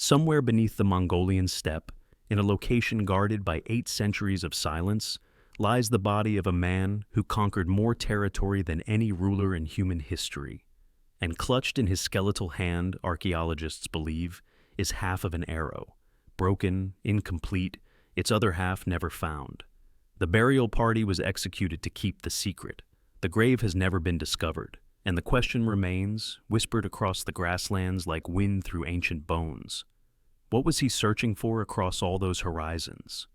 Somewhere beneath the Mongolian steppe, in a location guarded by 8 centuries of silence, lies the body of a man who conquered more territory than any ruler in human history. And clutched in his skeletal hand, archaeologists believe, is half of an arrow, broken, incomplete, its other half never found. The burial party was executed to keep the secret. The grave has never been discovered, and the question remains, whispered across the grasslands like wind through ancient bones. What was he searching for across all those horizons?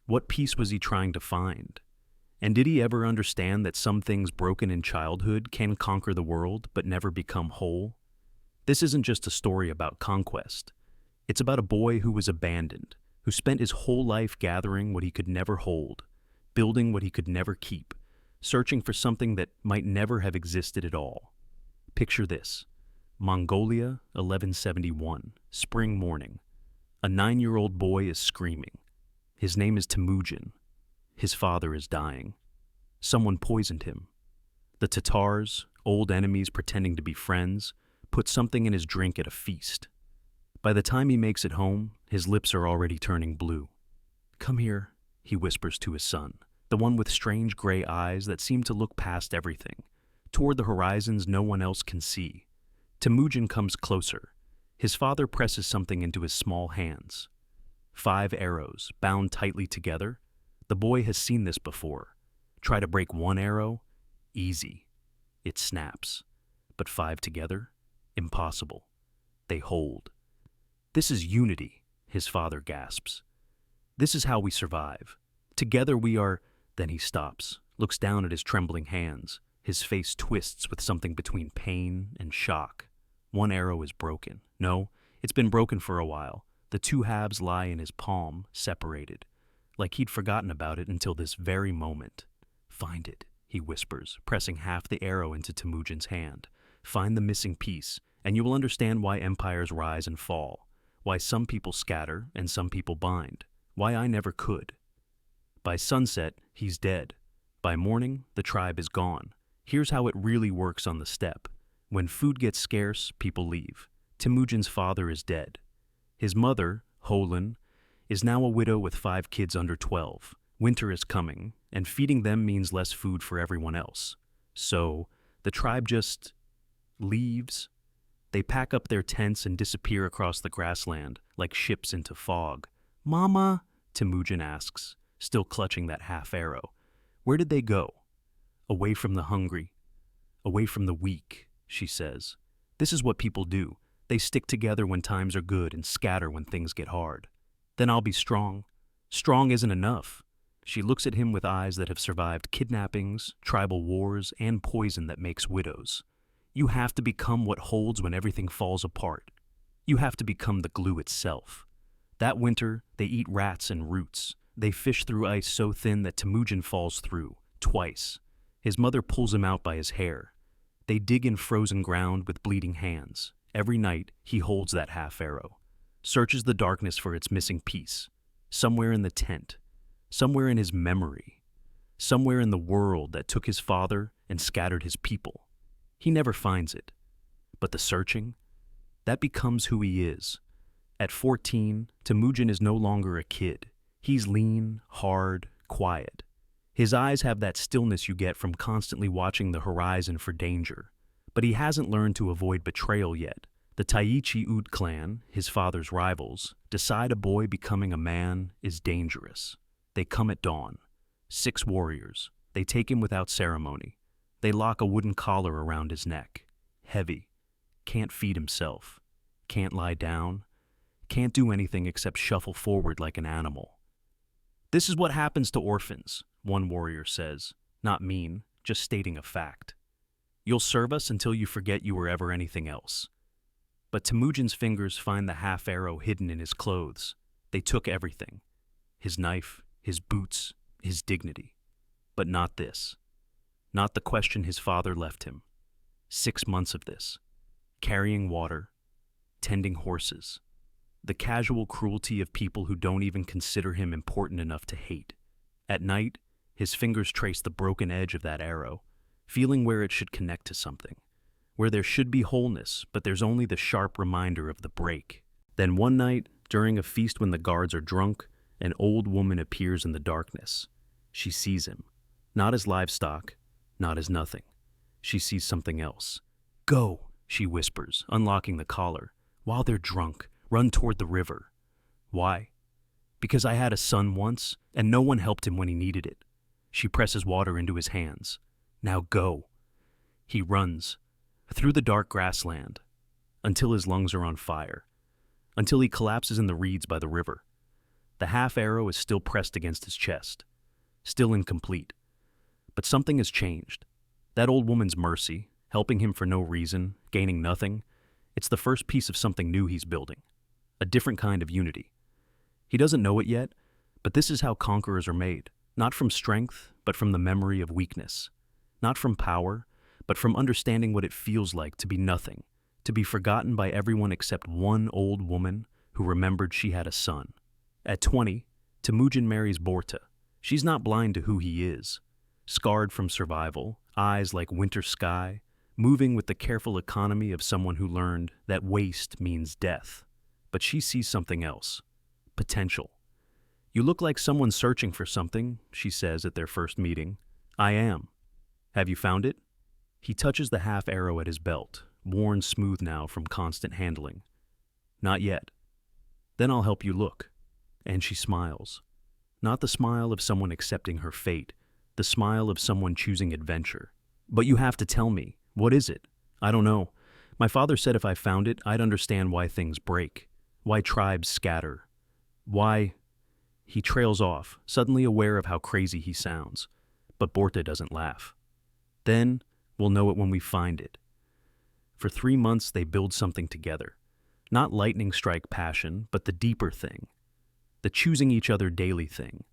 What piece was he trying to find? And did he ever understand that some things broken in childhood can conquer the world but never become whole? This isn't just a story about conquest. It's about a boy who was abandoned, who spent his whole life gathering what he could never hold, building what he could never keep, searching for something that might never have existed at all. Picture this: Mongolia, 1171, spring morning. A 9-year-old boy is screaming. His name is Temujin. His father is dying. Someone poisoned him. The Tatars, old enemies pretending to be friends, put something in his drink at a feast. By the time he makes it home, his lips are already turning blue. "Come here," he whispers to his son, the one with strange gray eyes that seem to look past everything, toward the horizons no one else can see. Temujin comes closer. His father presses something into his small hands. 5 arrows, bound tightly together. The boy has seen this before. Try to break one arrow? Easy. It snaps. But 5 together? Impossible. They hold. "This is unity," his father gasps. "This is how we survive. Together we are—" Then he stops, looks down at his trembling hands. His face twists with something between pain and shock. One arrow is broken. No, it's been broken for a while. The 2 halves lie in his palm, separated, like he'd forgotten about it until this very moment. "Find it," he whispers, pressing half the arrow into Temujin's hand. "Find the missing piece, and you will understand why empires rise and fall, why some people scatter and some people bind, why I never could." By sunset, he's dead. By morning, the tribe is gone. Here's how it really works on the steppe. When food gets scarce, people leave. Temujin's father is dead. His mother, Holin, is now a widow with 5 kids under 12. Winter is coming, and feeding them means less food for everyone else. So, the tribe just leaves. They pack up their tents and disappear across the grassland like ships into fog. "Mama?" Temujin asks, still clutching that half arrow. "Where did they go?" "Away from the hungry. Away from the weak," she says. "This is what people do. They stick together when times are good and scatter when things get hard. Then I'll be strong." "Strong isn't enough." She looks at him with eyes that have survived kidnappings, tribal wars, and poison that makes widows. "You have to become what holds when everything falls apart. You have to become the glue itself." That winter, they eat rats and roots. They fish through ice so thin that Temujin falls through, twice. His mother pulls him out by his hair. They dig in frozen ground with bleeding hands. Every night, he holds that half arrow, searches the darkness for its missing piece. Somewhere in the tent, somewhere in his memory, somewhere in the world that took his father and scattered his people. He never finds it. But the searching, that becomes who he is. At 14, Temujin is no longer a kid. He's lean, hard, quiet. His eyes have that stillness you get from constantly watching the horizon for danger. But he hasn't learned to avoid betrayal yet. The Taichi Ud clan, his father's rivals, decide a boy becoming a man is dangerous. They come at dawn. 6 warriors. They take him without ceremony. They lock a wooden collar around his neck. Heavy. Can't feed himself. Can't lie down. Can't do anything except shuffle forward like an animal. "This is what happens to orphans," one warrior says. Not mean, just stating a fact. "You'll serve us until you forget you were ever anything else." But Temujin's fingers find the half arrow hidden in his clothes. They took everything. His knife, his boots, his dignity. But not this. Not the question his father left him. 6 months of this. Carrying water, tending horses. The casual cruelty of people who don't even consider him important enough to hate. At night, his fingers trace the broken edge of that arrow, feeling where it should connect to something, where there should be wholeness, but there's only the sharp reminder of the break. Then one night, during a feast when the guards are drunk, an old woman appears in the darkness. She sees him, not as livestock, not as nothing. She sees something else. "Go," she whispers, unlocking the collar. "While they're drunk, run toward the river." Why? "Because I had a son once, and no one helped him when he needed it." She presses water into his hands. "Now go." He runs, through the dark grassland, until his lungs are on fire, until he collapses in the reeds by the river. The half arrow is still pressed against his chest, still incomplete. But something has changed. That old woman's mercy, helping him for no reason, gaining nothing, it's the first piece of something new he's building, a different kind of unity. He doesn't know it yet, but this is how conquerors are made, not from strength, but from the memory of weakness, not from power, but from understanding what it feels like to be nothing, to be forgotten by everyone except one old woman who remembered she had a son. At 20, Temujin marries Börte. She's not blind to who he is. Scarred from survival, eyes like winter sky, moving with the careful economy of someone who learned that waste means death. But she sees something else. Potential. "You look like someone searching for something," she says at their first meeting. "I am. Have you found it?" He touches the half arrow at his belt, worn smooth now from constant handling. "Not yet." "Then I'll help you look." And she smiles. Not the smile of someone accepting her fate, the smile of someone choosing adventure. "But you have to tell me. What is it?" "I don't know. My father said if I found it, I'd understand why things break, why tribes scatter, why—" He trails off, suddenly aware of how crazy he sounds. But Börte doesn't laugh. "Then we'll know it when we find it." For 3 months they build something together. Not lightning strike passion, but the deeper thing. The choosing each other daily thing.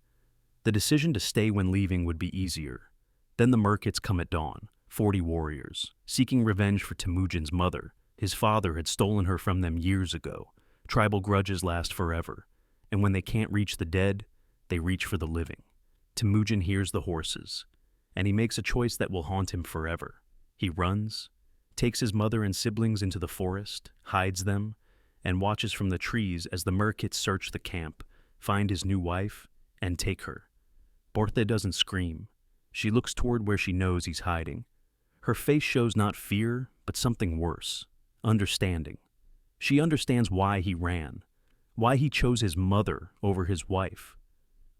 The decision to stay when leaving would be easier. Then the Merkits come at dawn, 40 warriors, seeking revenge for Temujin's mother. His father had stolen her from them years ago. Tribal grudges last forever, and when they can't reach the dead, they reach for the living. Temujin hears the horses, and he makes a choice that will haunt him forever. He runs, takes his mother and siblings into the forest, hides them, and watches from the trees as the Merkits search the camp, find his new wife, and take her. Börte doesn't scream. She looks toward where she knows he's hiding. Her face shows not fear, but something worse, understanding. She understands why he ran, why he chose his mother over his wife,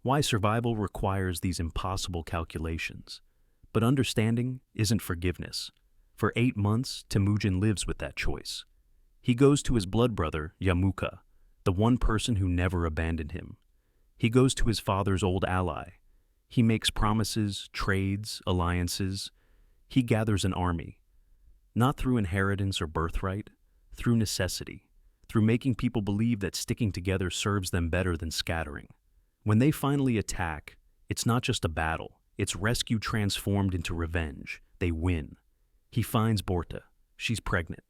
why survival requires these impossible calculations. But understanding isn't forgiveness. For 8 months, Temujin lives with that choice. He goes to his blood brother, Jamukha, the one person who never abandoned him. He goes to his father's old ally. He makes promises, trades, alliances. He gathers an army, not through inheritance or birthright, through necessity, through making people believe that sticking together serves them better than scattering. When they finally attack, it's not just a battle, it's rescue transformed into revenge. They win. He finds Börte. She's pregnant.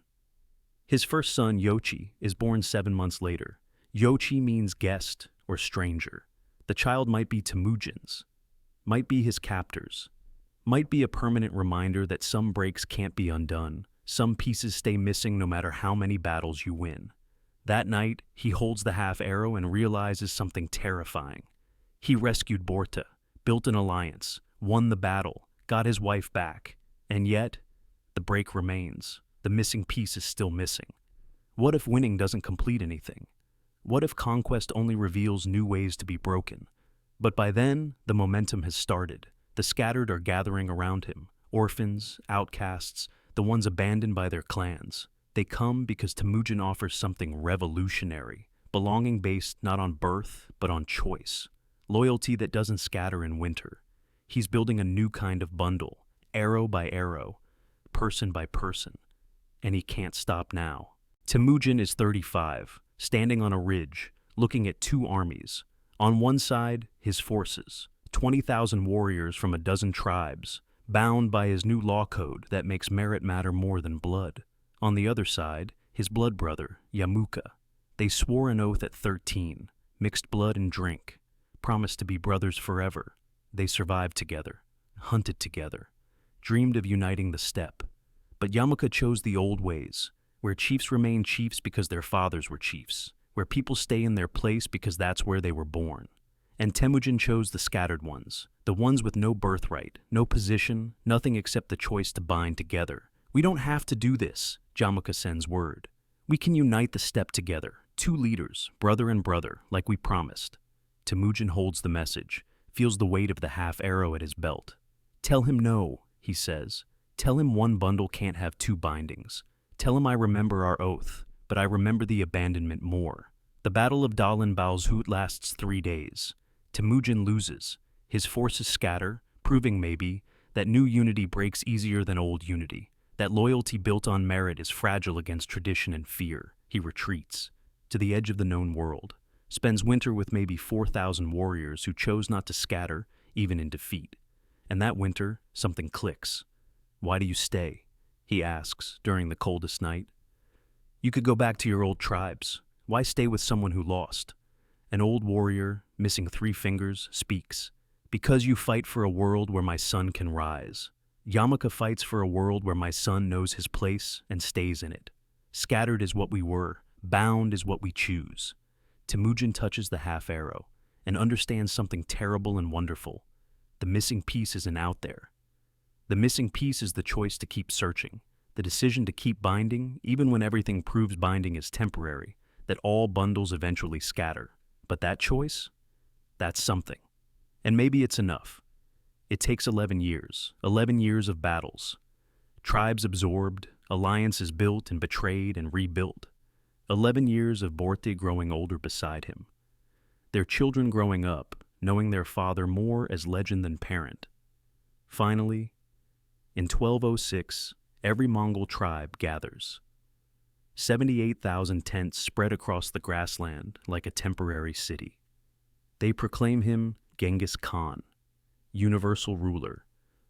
His first son, Yochi, is born 7 months later. Yochi means guest or stranger. The child might be Temujin's, might be his captor's, might be a permanent reminder that some breaks can't be undone, some pieces stay missing no matter how many battles you win. That night, he holds the half arrow and realizes something terrifying. He rescued Börte, built an alliance, won the battle, got his wife back, and yet, the break remains. The missing piece is still missing. What if winning doesn't complete anything? What if conquest only reveals new ways to be broken? But by then, the momentum has started. The scattered are gathering around him, orphans, outcasts, the ones abandoned by their clans. They come because Temujin offers something revolutionary, belonging based not on birth, but on choice. Loyalty that doesn't scatter in winter. He's building a new kind of bundle, arrow by arrow, person by person. And he can't stop now. Temujin is 35, standing on a ridge, looking at 2 armies. On one side, his forces, 20,000 warriors from a dozen tribes, bound by his new law code that makes merit matter more than blood. On the other side, his blood brother, Jamukha. They swore an oath at 13, mixed blood and drink, promised to be brothers forever. They survived together, hunted together, dreamed of uniting the steppe. But Jamukha chose the old ways, where chiefs remain chiefs because their fathers were chiefs, where people stay in their place because that's where they were born. And Temujin chose the scattered ones, the ones with no birthright, no position, nothing except the choice to bind together. We don't have to do this, Jamukha sends word. We can unite the steppe together, two leaders, brother and brother, like we promised. Temujin holds the message, feels the weight of the half arrow at his belt. Tell him no, he says. Tell him one bundle can't have two bindings. Tell him I remember our oath, but I remember the abandonment more. The Battle of Dalen Balzhut lasts 3 days. Temujin loses. His forces scatter, proving maybe that new unity breaks easier than old unity, that loyalty built on merit is fragile against tradition and fear. He retreats to the edge of the known world, spends winter with maybe 4,000 warriors who chose not to scatter, even in defeat. And that winter, something clicks. Why do you stay? He asks during the coldest night. You could go back to your old tribes. Why stay with someone who lost? An old warrior, missing 3 fingers, speaks. Because you fight for a world where my son can rise. Jamukha fights for a world where my son knows his place and stays in it. Scattered is what we were, bound is what we choose. Temujin touches the half arrow and understands something terrible and wonderful. The missing piece isn't out there. The missing piece is the choice to keep searching, the decision to keep binding even when everything proves binding is temporary, that all bundles eventually scatter. But that choice? That's something. And maybe it's enough. It takes 11 years of battles. Tribes absorbed, alliances built and betrayed and rebuilt. 11 years of Börte growing older beside him. Their children growing up, knowing their father more as legend than parent. Finally, in 1206, every Mongol tribe gathers. 78,000 tents spread across the grassland like a temporary city. They proclaim him Genghis Khan, universal ruler,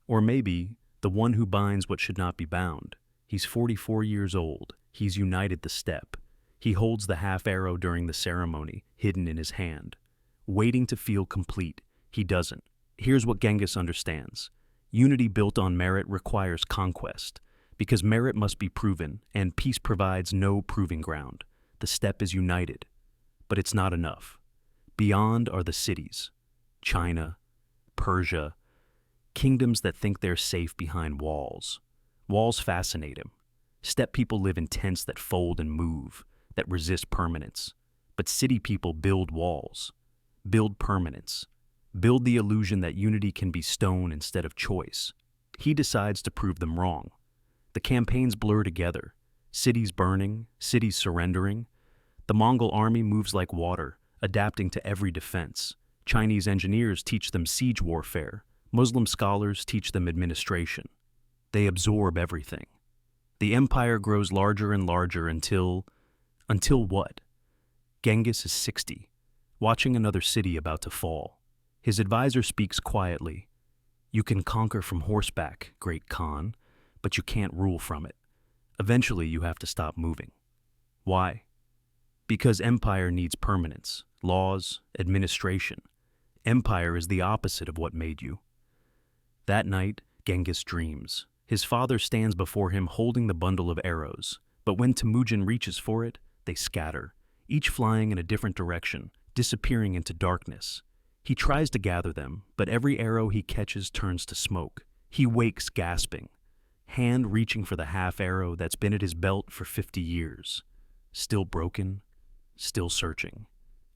or maybe the one who binds what should not be bound. He's 44 years old. He's united the steppe. He holds the half arrow during the ceremony, hidden in his hand. Waiting to feel complete, he doesn't. Here's what Genghis understands. Unity built on merit requires conquest, because merit must be proven, and peace provides no proving ground. The steppe is united, but it's not enough. Beyond are the cities. China, Persia, kingdoms that think they're safe behind walls. Walls fascinate him. Steppe people live in tents that fold and move, that resist permanence. But city people build walls, build permanence, build the illusion that unity can be stone instead of choice. He decides to prove them wrong. The campaigns blur together, cities burning, cities surrendering. The Mongol army moves like water, adapting to every defense. Chinese engineers teach them siege warfare. Muslim scholars teach them administration. They absorb everything. The empire grows larger and larger until what? Genghis is 60, watching another city about to fall. His advisor speaks quietly. You can conquer from horseback, great Khan, but you can't rule from it. Eventually you have to stop moving. Why? Because empire needs permanence, laws, administration. Empire is the opposite of what made you. That night, Genghis dreams. His father stands before him holding the bundle of arrows, but when Temujin reaches for it, they scatter, each flying in a different direction, disappearing into darkness. He tries to gather them, but every arrow he catches turns to smoke. He wakes gasping, hand reaching for the half arrow that's been at his belt for 50 years. Still broken, still searching.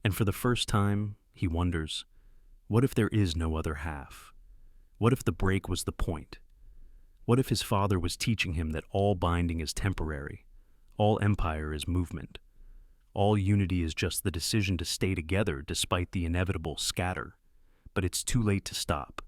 And for the first time, he wonders, what if there is no other half? What if the break was the point? What if his father was teaching him that all binding is temporary, all empire is movement, all unity is just the decision to stay together despite the inevitable scatter? But it's too late to stop.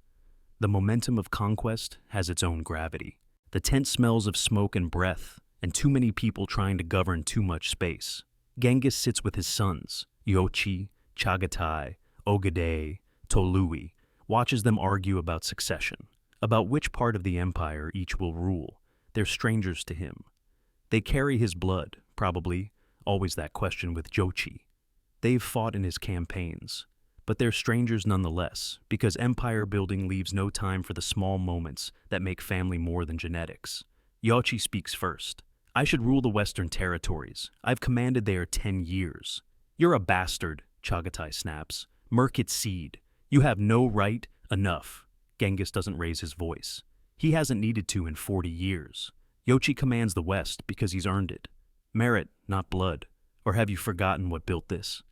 The momentum of conquest has its own gravity. The tent smells of smoke and breath, and too many people trying to govern too much space. Genghis sits with his sons, Yochi, Chagatai, Ogedei, Tolui, watches them argue about succession, about which part of the empire each will rule. They're strangers to him. They carry his blood, probably, always that question with Jochi. They've fought in his campaigns, but they're strangers nonetheless, because empire building leaves no time for the small moments that make family more than genetics. Yochi speaks first. I should rule the Western territories. I've commanded there 10 years. You're a bastard, Chagatai snaps. Merkit seed. You have no right. Enough. Genghis doesn't raise his voice. He hasn't needed to in 40 years. Yochi commands the West because he's earned it. Merit, not blood. Or have you forgotten what built this?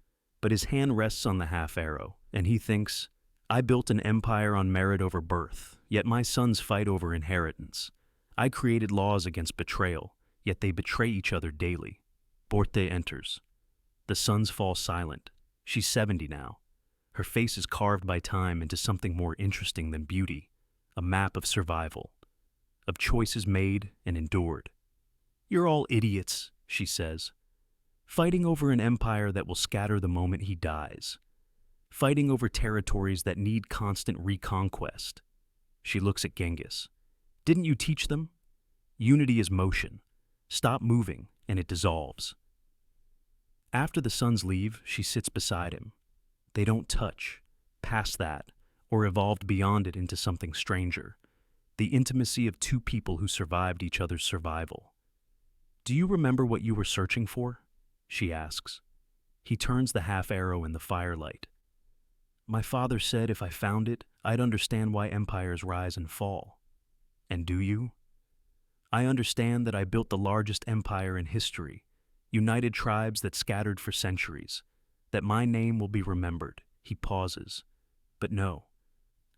But his hand rests on the half arrow, and he thinks, I built an empire on merit over birth, yet my sons fight over inheritance. I created laws against betrayal, yet they betray each other daily. Börte enters. The sons fall silent. She's 70 now. Her face is carved by time into something more interesting than beauty, a map of survival, of choices made and endured. You're all idiots, she says. Fighting over an empire that will scatter the moment he dies. Fighting over territories that need constant reconquest. She looks at Genghis. Didn't you teach them? Unity is motion. Stop moving, and it dissolves. After the sons leave, she sits beside him. They don't touch, past that, or evolved beyond it into something stranger. The intimacy of two people who survived each other's survival. Do you remember what you were searching for? She asks. He turns the half arrow in the firelight. My father said if I found it, I'd understand why empires rise and fall. And do you? I understand that I built the largest empire in history, united tribes that scattered for centuries, that my name will be remembered. He pauses. But no,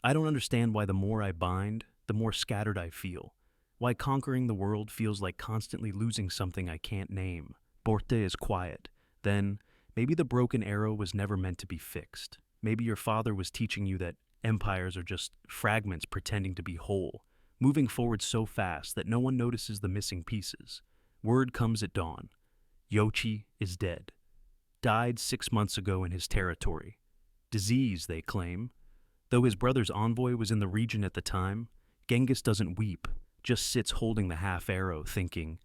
I don't understand why the more I bind, the more scattered I feel, why conquering the world feels like constantly losing something I can't name. Börte is quiet. Then, maybe the broken arrow was never meant to be fixed. Maybe your father was teaching you that empires are just fragments pretending to be whole, moving forward so fast that no one notices the missing pieces. Word comes at dawn. Yochi is dead. Died 6 months ago in his territory. Disease, they claim. Though his brother's envoy was in the region at the time, Genghis doesn't weep, just sits holding the half arrow, thinking,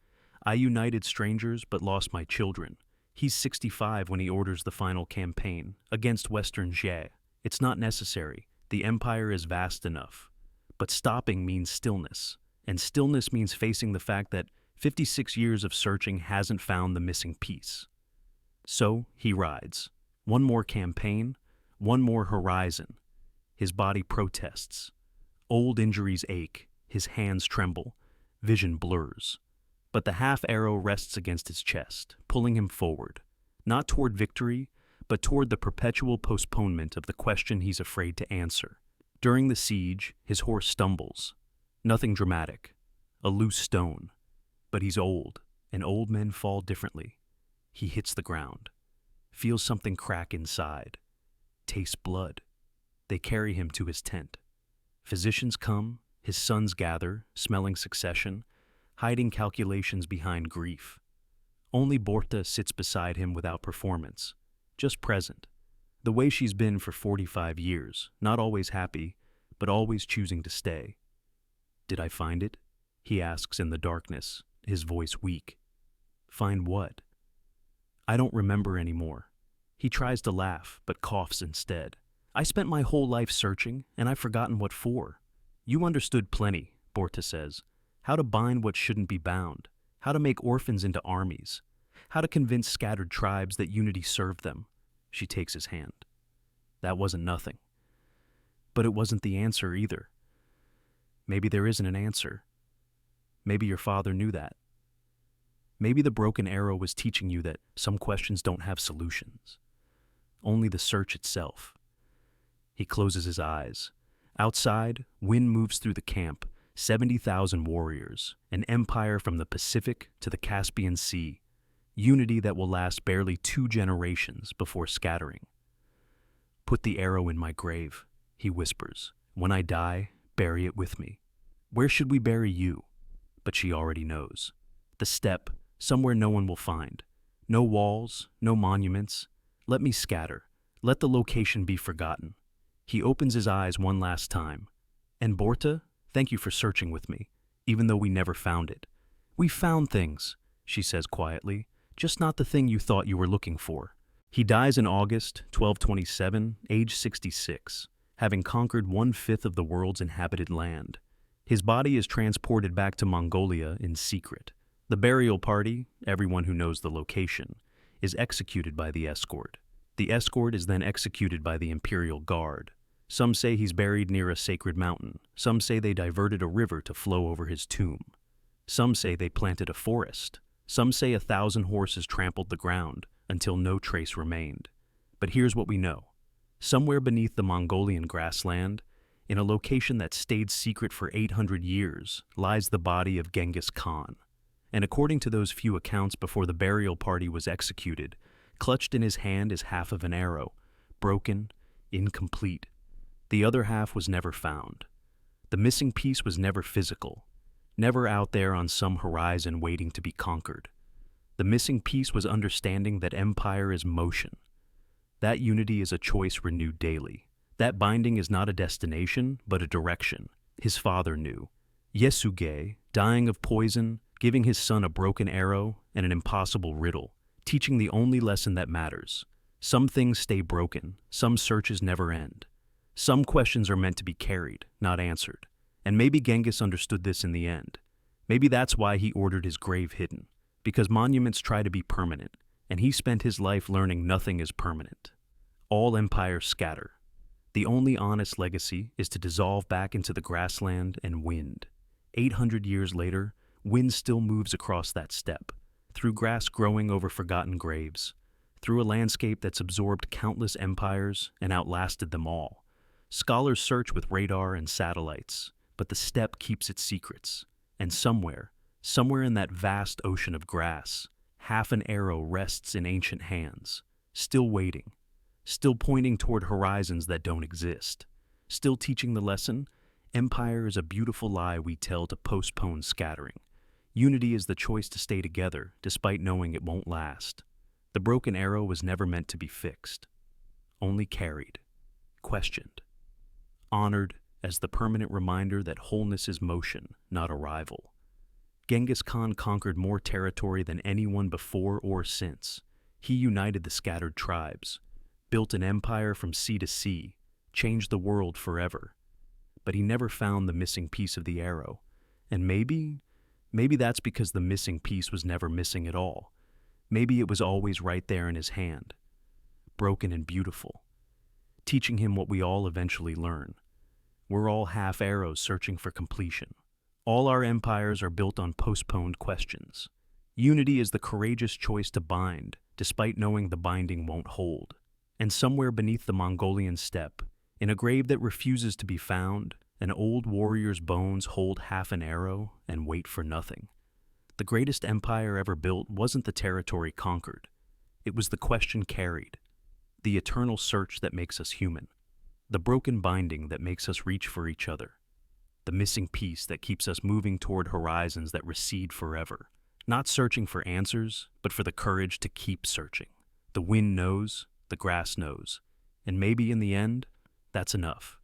I united strangers but lost my children. He's 65 when he orders the final campaign, against Western Jie. It's not necessary. The empire is vast enough. But stopping means stillness, and stillness means facing the fact that 56 years of searching hasn't found the missing piece. So he rides. One more campaign, one more horizon. His body protests. Old injuries ache, his hands tremble, vision blurs. But the half arrow rests against his chest, pulling him forward, not toward victory, but toward the perpetual postponement of the question he's afraid to answer. During the siege, his horse stumbles. Nothing dramatic, a loose stone. But he's old, and old men fall differently. He hits the ground, feels something crack inside, tastes blood. They carry him to his tent. Physicians come, his sons gather, smelling succession, hiding calculations behind grief. Only Börte sits beside him without performance, just present, the way she's been for 45 years, not always happy, but always choosing to stay. Did I find it? He asks in the darkness, his voice weak. Find what? I don't remember anymore. He tries to laugh, but coughs instead. I spent my whole life searching, and I've forgotten what for. You understood plenty, Börte says. How to bind what shouldn't be bound, how to make orphans into armies, how to convince scattered tribes that unity served them. She takes his hand. That wasn't nothing. But it wasn't the answer either. Maybe there isn't an answer. Maybe your father knew that. Maybe the broken arrow was teaching you that some questions don't have solutions. Only the search itself. He closes his eyes. Outside, wind moves through the camp, 70,000 warriors, an empire from the Pacific to the Caspian Sea, unity that will last barely 2 generations before scattering. Put the arrow in my grave, he whispers. When I die, bury it with me. Where should we bury you? But she already knows. The steppe, somewhere no one will find. No walls, no monuments. Let me scatter. Let the location be forgotten. He opens his eyes one last time. And Börte, thank you for searching with me, even though we never found it. We found things, she says quietly, just not the thing you thought you were looking for. He dies in August 1227, age 66, having conquered 1/5 of the world's inhabited land. His body is transported back to Mongolia in secret. The burial party, everyone who knows the location, is executed by the escort. The escort is then executed by the imperial guard. Some say he's buried near a sacred mountain. Some say they diverted a river to flow over his tomb. Some say they planted a forest. Some say 1,000 horses trampled the ground until no trace remained. But here's what we know. Somewhere beneath the Mongolian grassland, in a location that stayed secret for 800 years, lies the body of Genghis Khan. And according to those few accounts before the burial party was executed, clutched in his hand is half of an arrow, broken, incomplete. The other half was never found. The missing piece was never physical, never out there on some horizon waiting to be conquered. The missing piece was understanding that empire is motion. That unity is a choice renewed daily. That binding is not a destination, but a direction. His father knew. Yasuge, dying of poison, giving his son a broken arrow and an impossible riddle, teaching the only lesson that matters. Some things stay broken, some searches never end. Some questions are meant to be carried, not answered. And maybe Genghis understood this in the end. Maybe that's why he ordered his grave hidden, because monuments try to be permanent, and he spent his life learning nothing is permanent. All empires scatter. The only honest legacy is to dissolve back into the grassland and wind. 800 years later, wind still moves across that steppe, through grass growing over forgotten graves, through a landscape that's absorbed countless empires and outlasted them all. Scholars search with radar and satellites, but the steppe keeps its secrets. And somewhere in that vast ocean of grass, half an arrow rests in ancient hands, still waiting, still pointing toward horizons that don't exist, still teaching the lesson, empire is a beautiful lie we tell to postpone scattering. Unity is the choice to stay together, despite knowing it won't last. The broken arrow was never meant to be fixed, only carried, questioned, honored as the permanent reminder that wholeness is motion, not arrival. Genghis Khan conquered more territory than anyone before or since. He united the scattered tribes, built an empire from sea to sea, changed the world forever. But he never found the missing piece of the arrow. And maybe that's because the missing piece was never missing at all. Maybe it was always right there in his hand, broken and beautiful, teaching him what we all eventually learn. We're all half arrows searching for completion. All our empires are built on postponed questions. Unity is the courageous choice to bind, despite knowing the binding won't hold. And somewhere beneath the Mongolian steppe, in a grave that refuses to be found, an old warrior's bones hold half an arrow and wait for nothing. The greatest empire ever built wasn't the territory conquered. It was the question carried, the eternal search that makes us human, the broken binding that makes us reach for each other, the missing piece that keeps us moving toward horizons that recede forever, not searching for answers, but for the courage to keep searching. The wind knows, the grass knows, and maybe in the end, that's enough.